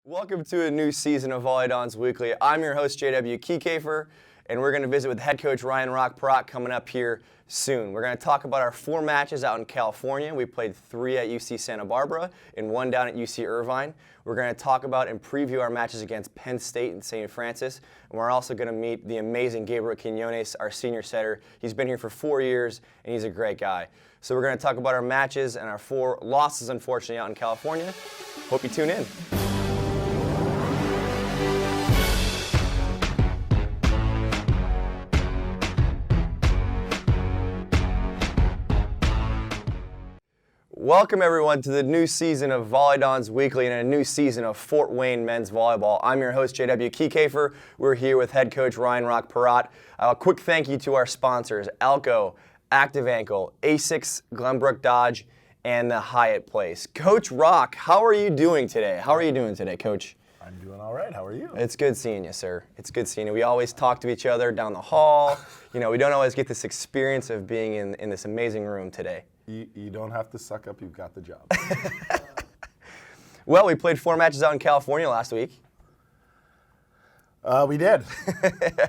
Welcome to a new season of VolleyDons Weekly. I'm your host, JW Kieckhefer, and we're going to visit with head coach Ryan Perrotte coming up here soon. We're going to talk about our 4 matches out in California. We played 3 at UC Santa Barbara and 1 down at UC Irvine. We're going to talk about and preview our matches against Penn State and St. Francis. And we're also going to meet the amazing Gabriel, Quinones, our senior setter. He's been here for 4 years, and he's a great guy. So we're going to talk about our matches and our 4 losses, unfortunately, out in California. Hope you tune in. Welcome everyone to the new season of VolleyDons Weekly and a new season of Fort Wayne Men's Volleyball. I'm your host, JW Kieckhefer. We're here with head coach Ryan Perrotte. A quick thank you to our sponsors, Alco, Active Ankle, Asics, Glenbrook Dodge, and the Hyatt Place. Coach Rock, how are you doing today? How are you doing today, Coach? I'm doing all right. How are you? It's good seeing you, sir. It's good seeing you. We always talk to each other down the hall. You know, we don't always get this experience of being in this amazing room today. You don't have to suck up. You've got the job. Well, we played 4 matches out in California last week. We did.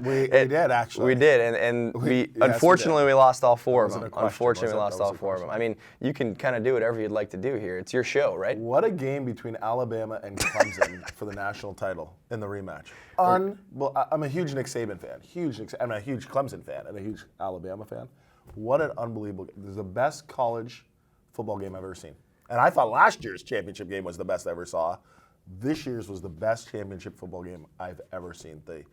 We did, actually. We did, and unfortunately, we lost all 4 of them. Unfortunately, we lost all 4 of them. I mean, you can kind of do whatever you'd like to do here. It's your show, right? What a game between Alabama and Clemson for the national title in the rematch. Well, I'm a huge Nick Saban fan. I'm a huge Clemson fan and a huge Alabama fan. What an unbelievable game. This is the best college football game I've ever seen. And I thought last year's championship game was the best I ever saw. This year's was the best championship football game I've ever seen. The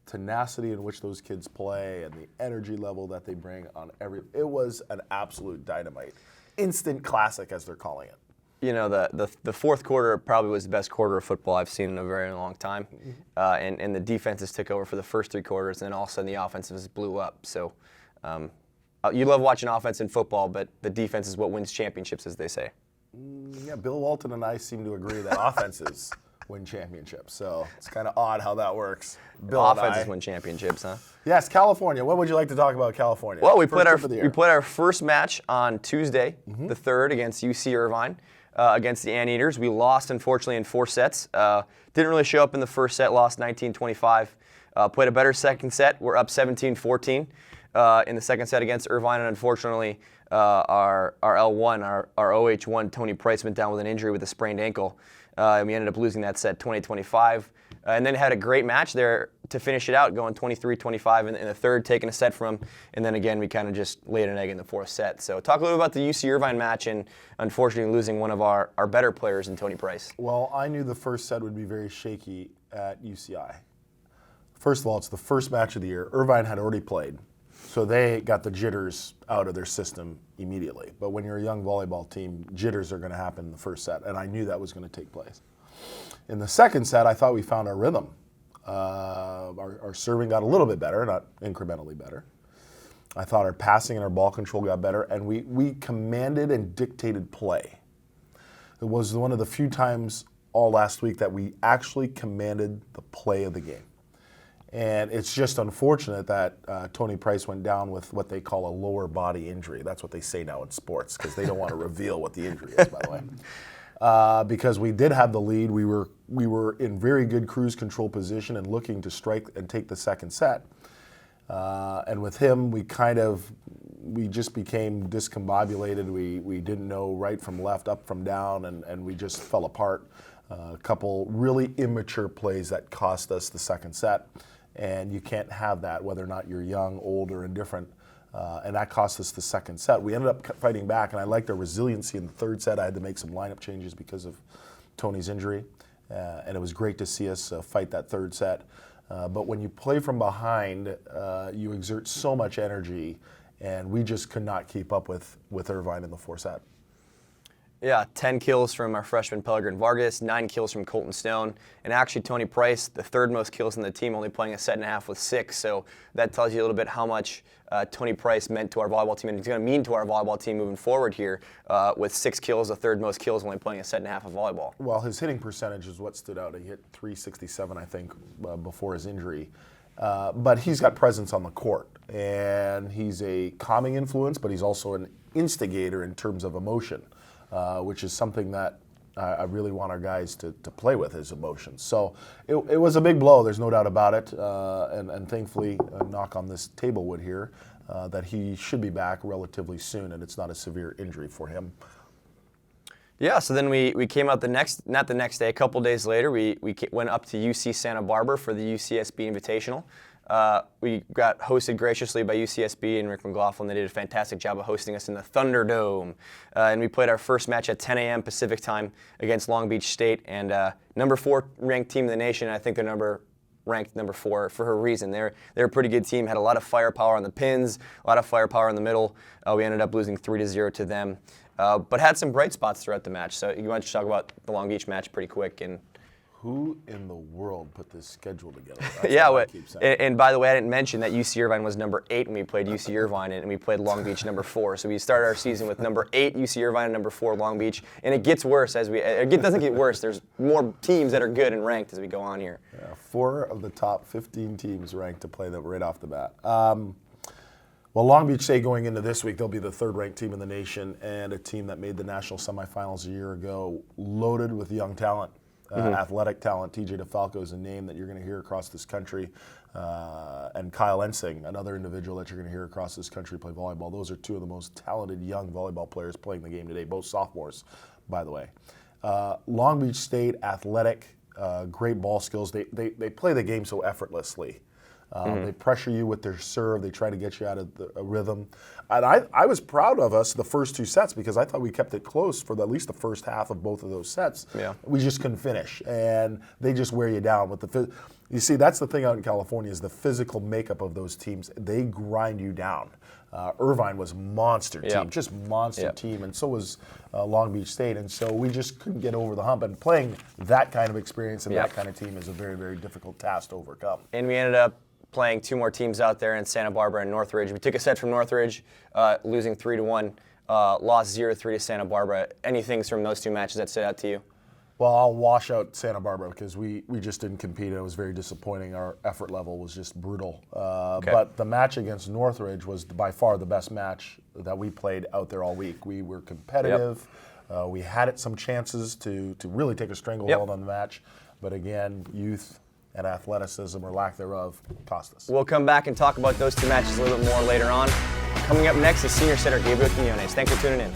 tenacity in which those kids play and the energy level that they bring on it was an absolute dynamite. Instant classic, as they're calling it. You know, the fourth quarter probably was the best quarter of football I've seen in a very long time. And the defenses took over for the first 3 quarters, and then all of a sudden the offenses blew up. So you love watching offense in football, but the defense is what wins championships, as they say. Yeah, Bill Walton and I seem to agree that offenses win championships. So it's kind of odd how that works. Offenses win championships, huh? Yes, California. What would you like to talk about California? Well, we played our first match on Tuesday, the 3rd, against UC Irvine, against the Anteaters. We lost, unfortunately, in 4 sets. Didn't really show up in the first set, lost 19-25. Played a better second set. We're up 17-14 in the second set against Irvine, and unfortunately, our L1, our OH1, Tony Price, went down with an injury with a sprained ankle. And we ended up losing that set 20-25. And then had a great match there to finish it out, going 23-25 in the 3rd, taking a set from him. And then again, we kind of just laid an egg in the 4th set. So talk a little about the UC Irvine match and unfortunately losing one of our better players in Tony Price. Well, I knew the first set would be very shaky at UCI. First of all, it's the first match of the year. Irvine had already played. So they got the jitters out of their system immediately. But when you're a young volleyball team, jitters are going to happen in the first set, and I knew that was going to take place. In the second set, I thought we found our rhythm. Our serving got a little bit better, not incrementally better. I thought our passing and our ball control got better, and we commanded and dictated play. It was one of the few times all last week that we actually commanded the play of the game. And it's just unfortunate that Tony Price went down with what they call a lower body injury. That's what they say now in sports, because they don't want to reveal what the injury is, by the way. Because we did have the lead. We were in very good cruise control position and looking to strike and take the second set. And with him, we just became discombobulated. We didn't know right from left, up from down, and we just fell apart. A couple really immature plays that cost us the second set. And you can't have that, whether or not you're young, old, or indifferent. And that cost us the second set. We ended up fighting back, and I liked our resiliency in the 3rd set. I had to make some lineup changes because of Tony's injury. And it was great to see us fight that 3rd set. But when you play from behind, you exert so much energy, and we just could not keep up with Irvine in the 4th set. Yeah, 10 kills from our freshman Pellegrin Vargas, 9 kills from Colton Stone, and actually Tony Price, the 3rd most kills in the team, only playing a set and a half with 6. So that tells you a little bit how much Tony Price meant to our volleyball team, and he's going to mean to our volleyball team moving forward here with 6 kills, the 3rd most kills, only playing a set and a half of volleyball. Well, his hitting percentage is what stood out. He hit .367, I think, before his injury. But he's got presence on the court, and he's a calming influence, but he's also an instigator in terms of emotion. Which is something that I really want our guys to play with his emotions. So it was a big blow, there's no doubt about it. And thankfully, knock on this table wood here, that he should be back relatively soon and it's not a severe injury for him. Yeah, so then we came out not the next day, a couple days later, we went up to UC Santa Barbara for the UCSB Invitational. We got hosted graciously by UCSB and Rick McLaughlin. They did a fantastic job of hosting us in the Thunderdome. And we played our first match at 10 a.m. Pacific time against Long Beach State. And number 4 ranked team in the nation. I think they're ranked number 4 for a reason. They're a pretty good team, had a lot of firepower on the pins, a lot of firepower in the middle. We ended up losing 3-0 to them. But had some bright spots throughout the match. So you want to talk about the Long Beach match pretty quick. And who in the world put this schedule together? Yeah, and by the way, I didn't mention that UC Irvine was number 8 when we played UC Irvine, and we played Long Beach number 4. So we started our season with number 8 UC Irvine and number 4 Long Beach, and it gets worse it doesn't get worse. There's more teams that are good and ranked as we go on here. Yeah, 4 of the top 15 teams ranked to play that right off the bat. Well, Long Beach State going into this week, they'll be the 3rd-ranked team in the nation and a team that made the national semifinals a year ago, loaded with young talent. Athletic talent. TJ DeFalco is a name that you're going to hear across this country. And Kyle Ensing, another individual that you're going to hear across this country play volleyball. Those are 2 of the most talented young volleyball players playing the game today, both sophomores, by the way. Long Beach State, athletic, great ball skills. They play the game so effortlessly. They pressure you with their serve. They try to get you out of a rhythm. And I was proud of us the first 2 sets because I thought we kept it close for at least the first half of both of those sets. Yeah. We just couldn't finish. And they just wear you down with the you see, that's the thing out in California is the physical makeup of those teams. They grind you down. Irvine was monster team, just monster team, and so was Long Beach State. And so we just couldn't get over the hump. And playing that kind of experience and that kind of team is a very, very difficult task to overcome. And we ended up playing 2 more teams out there in Santa Barbara and Northridge. We took a set from Northridge, losing 3-1, lost 0-3 to Santa Barbara. Any things from those 2 matches that stood out to you? Well, I'll wash out Santa Barbara because we just didn't compete. It was very disappointing. Our effort level was just brutal. But the match against Northridge was by far the best match that we played out there all week. We were competitive. We had some chances to really take a stranglehold on the match. But again, youth and athleticism or lack thereof cost us. We'll come back and talk about those 2 matches a little bit more later on. Coming up next is senior setter Gabriel Quinones. Thanks for tuning in.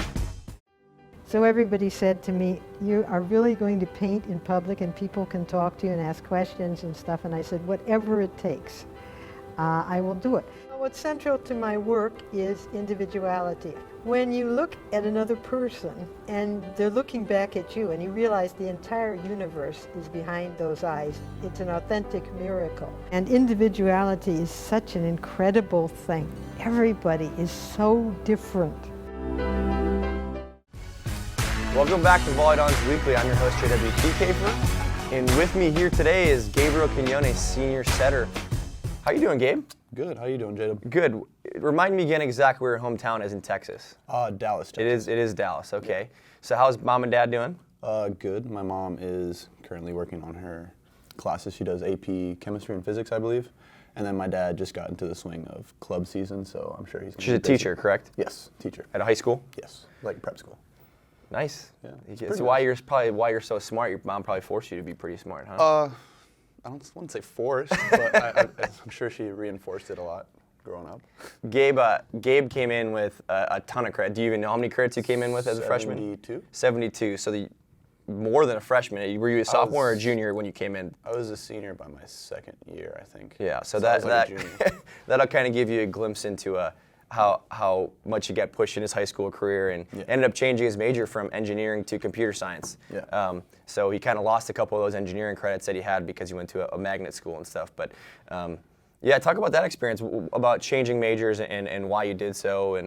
So everybody said to me, you are really going to paint in public and people can talk to you and ask questions and stuff, and I said, whatever it takes, I will do it. What's central to my work is individuality. When you look at another person and they're looking back at you and you realize the entire universe is behind those eyes, it's an authentic miracle. And individuality is such an incredible thing. Everybody is so different. Welcome back to VolleyDons Weekly. I'm your host, J.W. Kieckhefer. And with me here today is Gabriel Quinones, senior setter. How you doing, Gabe? Good. How you doing, J.W.? Good. Remind me again exactly where your hometown is in Texas. Dallas, Texas. It is Dallas, okay. Yeah. So how's mom and dad doing? Good. My mom is currently working on her classes. She does AP Chemistry and Physics, I believe. And then my dad just got into the swing of club season, so I'm sure he's going to She's a teacher, correct? Yes, teacher. At a high school? Yes, like prep school. Nice. Yeah. That's why you're so smart. Your mom probably forced you to be pretty smart, huh? I wouldn't say forced, but I'm sure she reinforced it a lot growing up. Gabe came in with a ton of credit. Do you even know how many credits you came in with as a freshman? 72. 72. So more than a freshman. Were you a sophomore or a junior when you came in? I was a senior by my 2nd year, I think. Yeah. So that'll kind of give you a glimpse into how much he got pushed in his high school career and ended up changing his major from engineering to computer science. Yeah. So he kind of lost a couple of those engineering credits that he had because he went to a magnet school and stuff. But yeah, talk about that experience, about changing majors and why you did so.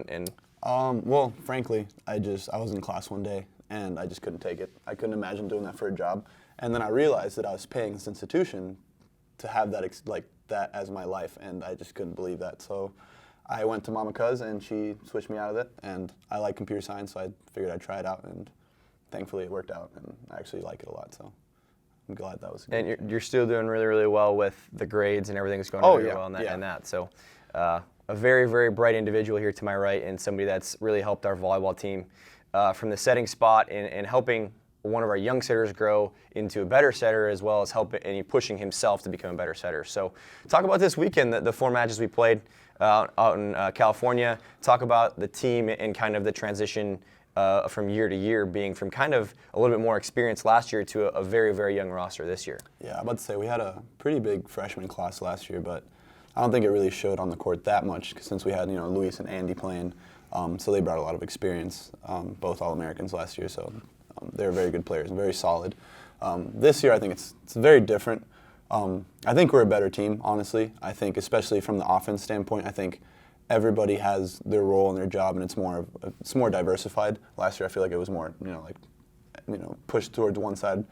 Well, frankly, I was in class one day and I just couldn't take it. I couldn't imagine doing that for a job. And then I realized that I was paying this institution to have that as my life, and I just couldn't believe that. So I went to Mama Cuz and she switched me out of it, and I like computer science, so I figured I'd try it out, and thankfully it worked out, and I actually like it a lot, so I'm glad that was good. And you're still doing really, really well with the grades and everything's going really well in that. So a very, very bright individual here to my right, and somebody that's really helped our volleyball team from the setting spot and helping one of our young setters grow into a better setter, as well as helping pushing himself to become a better setter. So talk about this weekend, the 4 matches we played out in California. Talk about the team and kind of the transition from year to year, being from kind of a little bit more experience last year to a very, very young roster this year. Yeah, I'm about to say we had a pretty big freshman class last year, but I don't think it really showed on the court that much since we had Luis and Andy playing. So they brought a lot of experience, both All-Americans last year. So they're very good players and very solid. This year, I think it's very different. I think we're a better team, honestly. I think, especially from the offense standpoint, I think everybody has their role and their job, and it's more diversified. Last year, I feel like it was more pushed towards one side.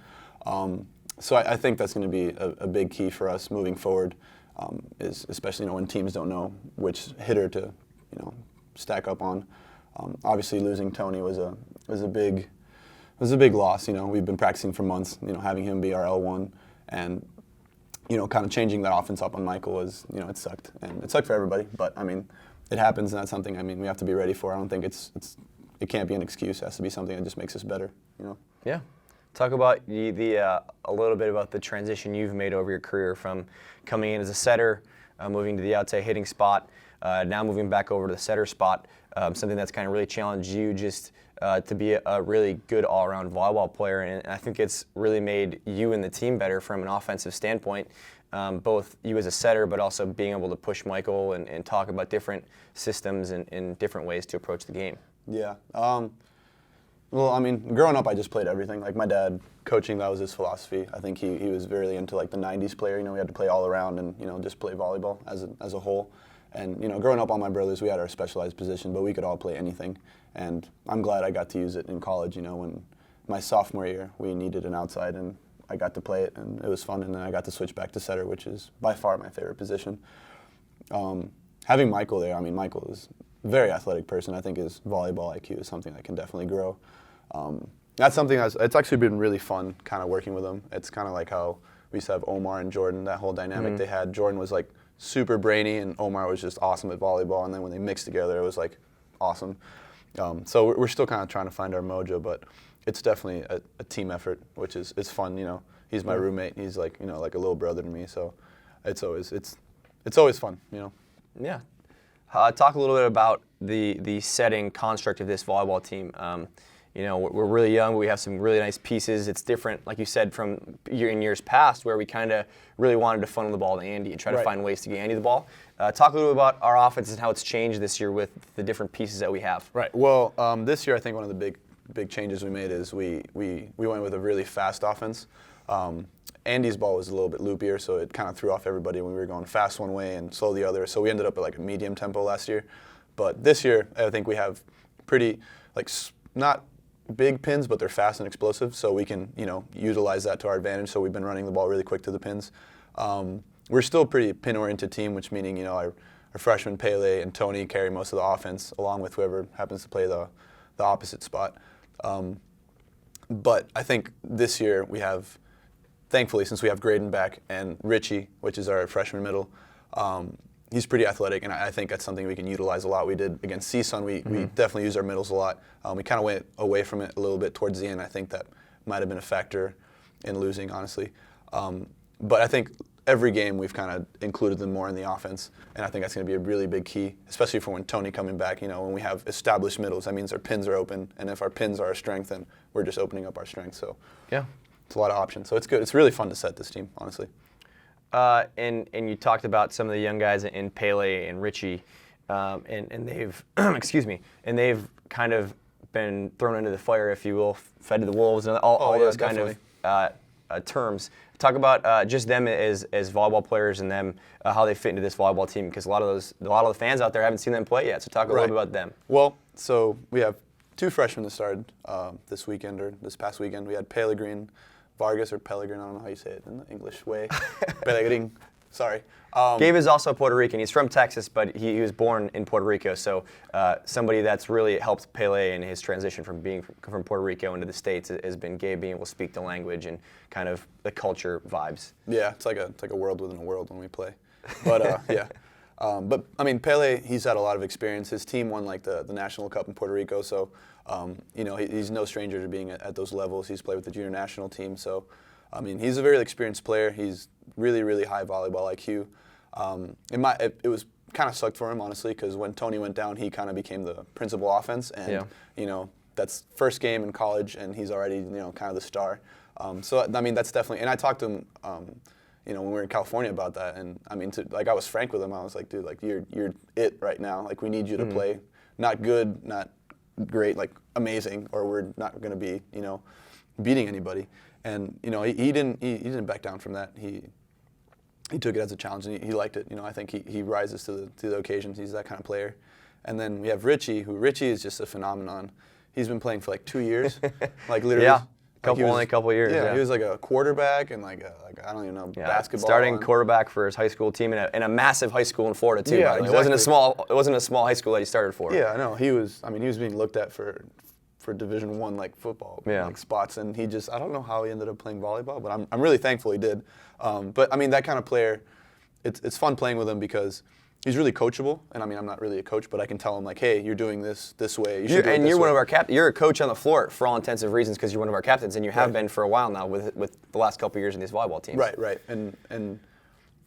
So I think that's going to be a big key for us moving forward. Is especially when teams don't know which hitter to stack up on. Obviously, losing Tony was a big loss. We've been practicing for months. Having him be our L1 and kind of changing that offense up on Michael was it sucked, and it sucked for everybody. But I mean, it happens, and that's something we have to be ready for. I don't think it can't be an excuse. It has to be something that just makes us better. Yeah. Talk about a little bit about the transition you've made over your career from coming in as a setter, moving to the outside hitting spot, now moving back over to the setter spot, something that's kind of really challenged you just to be a really good all-around volleyball player. And I think it's really made you and the team better from an offensive standpoint, both you as a setter, but also being able to push Michael and talk about different systems and different ways to approach the game. Yeah. Well, growing up, I just played everything. Like my dad, coaching, that was his philosophy. I think he was really into the 90s player. We had to play all around and just play volleyball as a whole. And growing up, all my brothers, we had our specialized position, but we could all play anything. And I'm glad I got to use it in college. When my sophomore year, we needed an outside, and I got to play it, and it was fun. And then I got to switch back to setter, which is by far my favorite position. Having Michael there, Michael is a very athletic person. I think his volleyball IQ is something that can definitely grow. That's something it's actually been really fun kind of working with him. It's kind of like how we used to have Omar and Jordan, that whole dynamic they had. Jordan was super brainy, and Omar was just awesome at volleyball, and then when they mixed together, it was awesome. So we're still kind of trying to find our mojo, but it's definitely a team effort, which is fun. He's my roommate. He's like a little brother to me, so it's always fun. Yeah. Talk a little bit about the setting construct of this volleyball team. We're really young, but we have some really nice pieces. It's different, like you said, from in years past, where we kind of really wanted to funnel the ball to Andy and try to find ways to get Andy the ball. Talk a little bit about our offense and how it's changed this year with the different pieces that we have. Right. Well, this year I think one of the big changes we made is we went with a really fast offense. Andy's ball was a little bit loopier, so it kind of threw off everybody when we were going fast one way and slow the other. So we ended up at a medium tempo last year. But this year I think we have pretty not big pins, but they're fast and explosive, so we can utilize that to our advantage. So we've been running the ball really quick to the pins. We're still a pretty pin-oriented team, which meaning our freshmen Pele and Tony carry most of the offense, along with whoever happens to play the opposite spot. But I think this year we have, thankfully, since we have Graydon back and Richie, which is our freshman middle, he's pretty athletic, and I think that's something we can utilize a lot. We did against CSUN. We definitely used our middles a lot. We kind of went away from it a little bit towards the end. I think that might have been a factor in losing, honestly. But I think every game we've kind of included them more in the offense, and I think that's going to be a really big key, especially for when Tony coming back. When we have established middles, that means our pins are open, and if our pins are our strength, then we're just opening up our strength. So yeah, it's a lot of options. So it's good. It's really fun to set this team, honestly. And you talked about some of the young guys in Pele and Richie, and they've and they've kind of been thrown into the fire, if you will, fed to the wolves, and all those definitely. Kind of terms. Talk about just them as volleyball players and them how they fit into this volleyball team, because a lot of the fans out there haven't seen them play yet. So talk a little bit about them. Well, so we have 2 freshmen that started this weekend or this past weekend. We had Pellegrin Vargas or Pellegrin, I don't know how you say it in the English way. Pellegrin, sorry. Gabe is also Puerto Rican. He's from Texas, but he was born in Puerto Rico. So somebody that's really helped Pele in his transition from being from Puerto Rico into the States has been Gabe being able to speak the language and kind of the culture vibes. Yeah, it's like a world within a world when we play. But yeah. But I mean, Pele, he's had a lot of experience. His team won like the National Cup in Puerto Rico, so you know, he's no stranger to being at those levels. He's played with the junior national team, so I mean, he's a very experienced player. He's really, really high volleyball IQ. It was kind of sucked for him, honestly, because when Tony went down, he kind of became the principal offense, and you know, that's first game in college, and he's already, you know, kind of the star. So I mean, that's definitely. And I talked to him, you know, when we were in California about that, and I mean, like I was frank with him. I was like, dude, like you're it right now. Like we need you to play, not good, not great, like amazing, or we're not going to be, you know, beating anybody. And you know, he didn't back down from that. He took it as a challenge, and he liked it. You know, I think he rises to the occasions. He's that kind of player. And then we have Richie, Richie is just a phenomenon. He's been playing for like 2 years, like literally. Yeah, only a couple years. Yeah, he was like a quarterback and like I don't even know, basketball. Starting quarterback for his high school team in a massive high school in Florida too. Yeah, by the way. exactly. It wasn't a small high school that he started for. Yeah, I know. He was being looked at for Division I like football like spots, and I don't know how he ended up playing volleyball, but I'm really thankful he did. But I mean, that kind of player, it's fun playing with him because he's really coachable, and I mean, I'm not really a coach, but I can tell him like, hey, you're doing this way. You should do it this you're way. one of our You're a coach on the floor for all intents and reasons because you're one of our captains, and you have been for a while now with the last couple of years in these volleyball teams. Right, and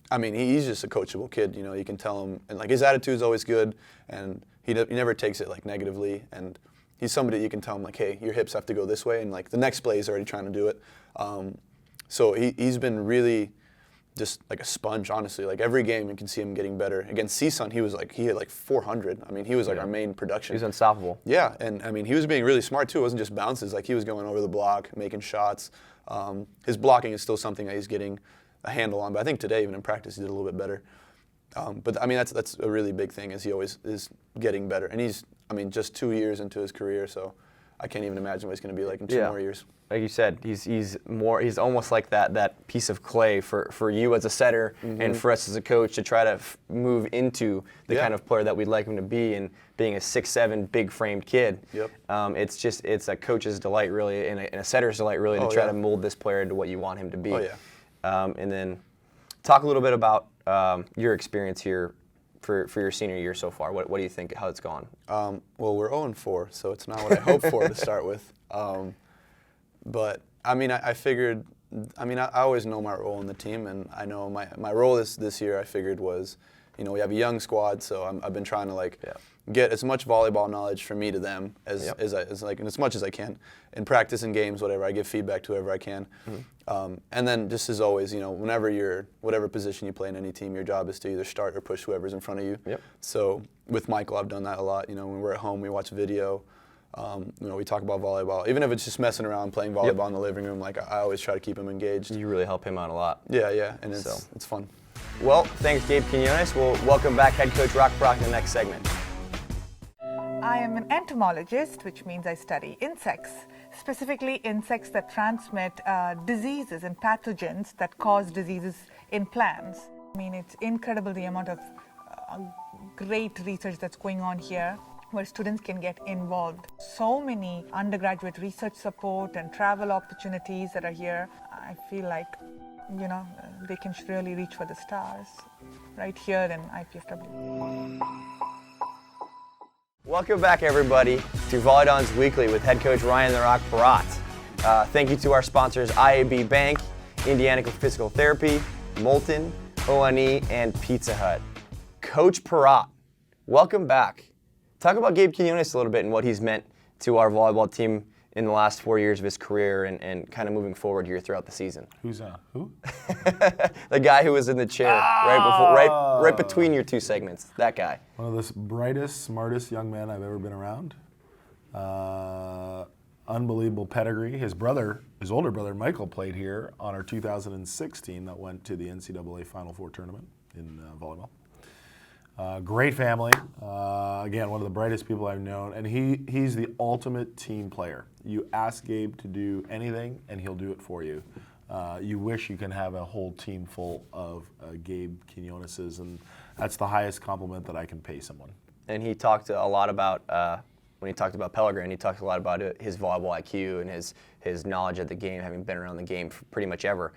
I mean, he's just a coachable kid. You know, you can tell him, and like his attitude's always good, and he never takes it like negatively, and he's somebody you can tell him like, hey, your hips have to go this way, and like the next play he's already trying to do it. So he's been really just like a sponge, honestly. Like every game, you can see him getting better. Against CSUN, he had like 400. I mean, he was like our main production. He's unstoppable. Yeah, and I mean, he was being really smart too. It wasn't just bounces. Like he was going over the block, making shots. His blocking is still something that he's getting a handle on. But I think today, even in practice, he did a little bit better. But I mean, that's a really big thing, is he always is getting better. And he's, I mean, just 2 years into his career, so I can't even imagine what he's going to be like in 2 more years. Like you said, he's almost like that piece of clay for you as a setter and for us as a coach to try to move into the kind of player that we'd like him to be, and being a 6'7" big framed kid. Yep. It's a coach's delight really, and a setter's delight really to try to mold this player into what you want him to be. Oh yeah. And then talk a little bit about your experience here for your senior year so far. What do you think, how it's gone? Well, we're 0-4, so it's not what I hoped for to start with. But I mean, I figured, I mean, I always know my role in the team, and I know my role this year, I figured was, you know, we have a young squad, so I've been trying to like get as much volleyball knowledge from me to them as much as I can in practice and games, whatever. I give feedback to whoever I can, and then just as always, you know, whatever position you play in any team, your job is to either start or push whoever's in front of you. Yep. So with Michael, I've done that a lot. You know, when we're at home, we watch video. You know, we talk about volleyball, even if it's just messing around playing volleyball in the living room. Like I always try to keep him engaged. You really help him out a lot. Yeah, and it's fun. Well, thanks, Gabe Quinones. We'll welcome back head coach Rock Perrotte in the next segment. I am an entomologist, which means I study insects, specifically insects that transmit diseases and pathogens that cause diseases in plants. I mean, it's incredible the amount of great research that's going on here, where students can get involved. So many undergraduate research support and travel opportunities that are here. I feel like, you know, they can really reach for the stars right here in IPFW. Welcome back, everybody, to VolleyDons Weekly with head coach Ryan the Rock Perrotte. Thank you to our sponsors, IAB Bank, Indiana Physical Therapy, Molten, ONE, and Pizza Hut. Coach Perrotte, welcome back. Talk about Gabe Quinones a little bit and what he's meant to our volleyball team in the last 4 years of his career and kind of moving forward here throughout the season. Who's who? The guy who was in the chair right between your two segments. That guy. One of the brightest, smartest young men I've ever been around. Unbelievable pedigree. His older brother Michael, played here on our 2006 team that went to the NCAA Final Four tournament in volleyball. Great family. Again, one of the brightest people I've known, and he's the ultimate team player. You ask Gabe to do anything, and he'll do it for you. You wish you can have a whole team full of Gabe Quinoneses, and that's the highest compliment that I can pay someone. And he talked a lot about, when he talked about Pellegrin, he talked a lot about his volleyball IQ and his knowledge of the game, having been around the game for pretty much ever.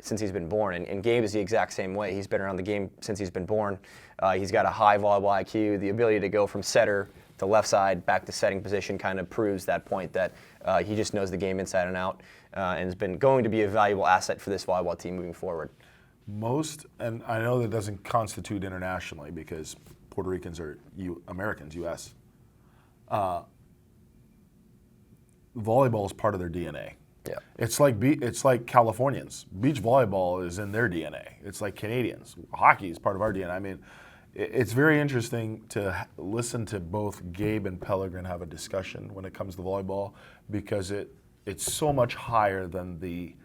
since he's been born, and Gabe is the exact same way. He's been around the game since he's been born. He's got a high volleyball IQ. The ability to go from setter to left side back to setting position kind of proves that point that he just knows the game inside and out, and has been going to be a valuable asset for this volleyball team moving forward. And I know that doesn't constitute internationally because Puerto Ricans are Americans, U.S. Volleyball is part of their DNA. Yeah. It's like Californians. Beach volleyball is in their DNA. It's like Canadians. Hockey is part of our DNA. I mean, it's very interesting to listen to both Gabe and Pellegrin have a discussion when it comes to volleyball because it's so much higher than the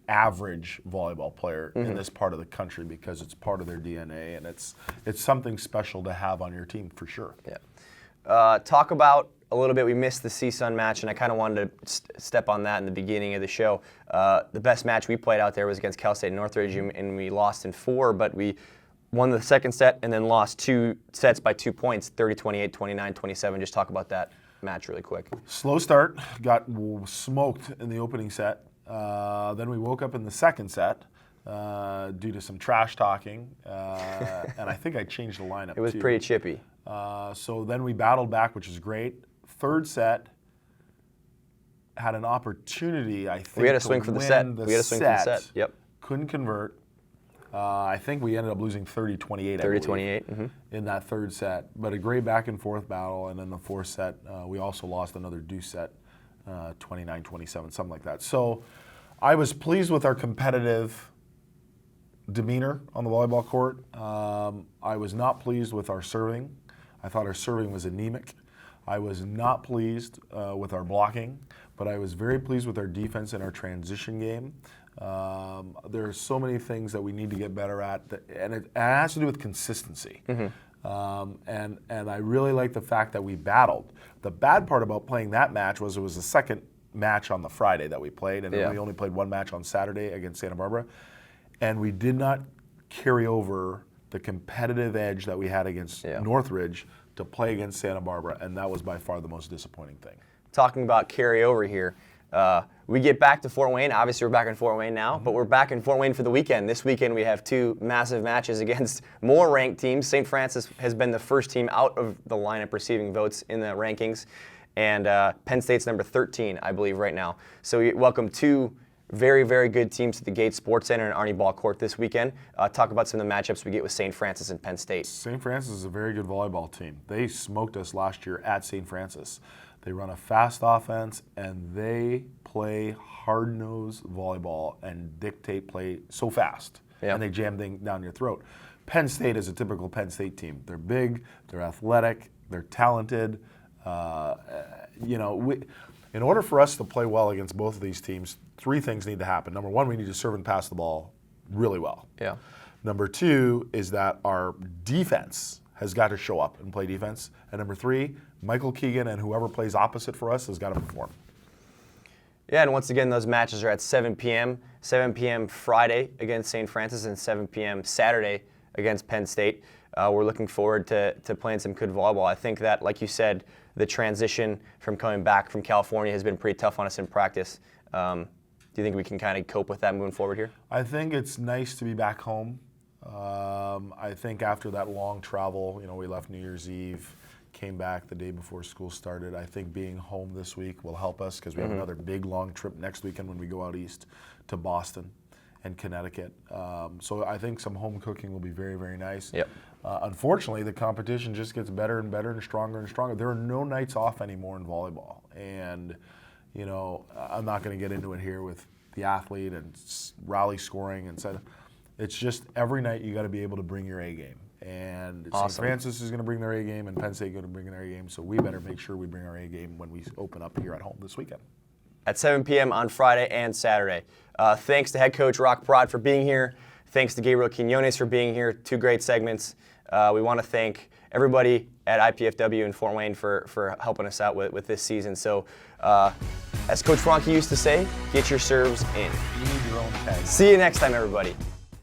average volleyball player in this part of the country because it's part of their DNA, and it's something special to have on your team for sure. Yeah. Talk about a little bit. We missed the CSUN match, and I kind of wanted to step on that in the beginning of the show. The best match we played out there was against Cal State Northridge, and we lost in 4, but we won the second set and then lost 2 sets by 2 points, 30-28, 29-27. Just talk about that match really quick. Slow start, got smoked in the opening set. Then we woke up in the second set due to some trash talking, and I think I changed the lineup. It was too. pretty chippy. So then we battled back, which was great. Third set, had an opportunity, I think, We had a swing for the set. We had a swing for the set. Yep. Couldn't convert. I think we ended up losing 30-28, 30-28 in that third set. But a great back and forth battle, and then the fourth set, we also lost another deuce set, 29-27, something like that. So I was pleased with our competitive demeanor on the volleyball court. I was not pleased with our serving. I thought our serving was anemic. I was not pleased with our blocking, but I was very pleased with our defense and our transition game. There are so many things that we need to get better at, and it has to do with consistency. And I really like the fact that we battled. The bad part about playing that match was it was the second match on the Friday that we played, and then we only played one match on Saturday against Santa Barbara. And we did not carry over the competitive edge that we had against Northridge to play against Santa Barbara, and that was by far the most disappointing thing. Talking about carryover here, we get back to Fort Wayne. Obviously, we're back in Fort Wayne now, but we're back in Fort Wayne for the weekend. This weekend, we have 2 massive matches against more ranked teams. St. Francis has been the first team out of the lineup receiving votes in the rankings, and Penn State's number 13, I believe, right now. So we welcome 2 very, very good teams to the Gates Sports Center and Arnie Ball Court this weekend. Talk about some of the matchups we get with St. Francis and Penn State. St. Francis is a very good volleyball team. They smoked us last year at St. Francis. They run a fast offense, and they play hard-nosed volleyball and dictate play so fast, and they jam things down your throat. Penn State is a typical Penn State team. They're big, they're athletic, they're talented. In order for us to play well against both of these teams, 3 things need to happen. Number 1, we need to serve and pass the ball really well. Yeah. Number 2 is that our defense has got to show up and play defense. And number 3, Michael Keegan and whoever plays opposite for us has got to perform. Yeah, and once again, those matches are at 7 p.m. 7 p.m. Friday against St. Francis and 7 p.m. Saturday against Penn State. We're looking forward to playing some good volleyball. I think that, like you said, the transition from coming back from California has been pretty tough on us in practice. Do you think we can kind of cope with that moving forward here? I think it's nice to be back home. I think after that long travel, we left New Year's Eve, came back the day before school started. I think being home this week will help us because we have another big long trip next weekend when we go out east to Boston and Connecticut. So I think some home cooking will be very, very nice. Yep. Unfortunately, the competition just gets better and better and stronger and stronger. There are no nights off anymore in volleyball. And, I'm not going to get into it here with the athlete and rally scoring and so. It's just every night you got to be able to bring your A game. And St. Francis is going to bring their A game and Penn State is going to bring their A game. So we better make sure we bring our A game when we open up here at home this weekend. At 7 p.m. on Friday and Saturday. Thanks to head coach Rock Perrotte for being here. Thanks to Gabriel Quinones for being here. 2 great segments. We want to thank everybody at IPFW in Fort Wayne for helping us out with this season. So, as Coach Franke used to say, get your serves in. You need your own tag. See you next time, everybody.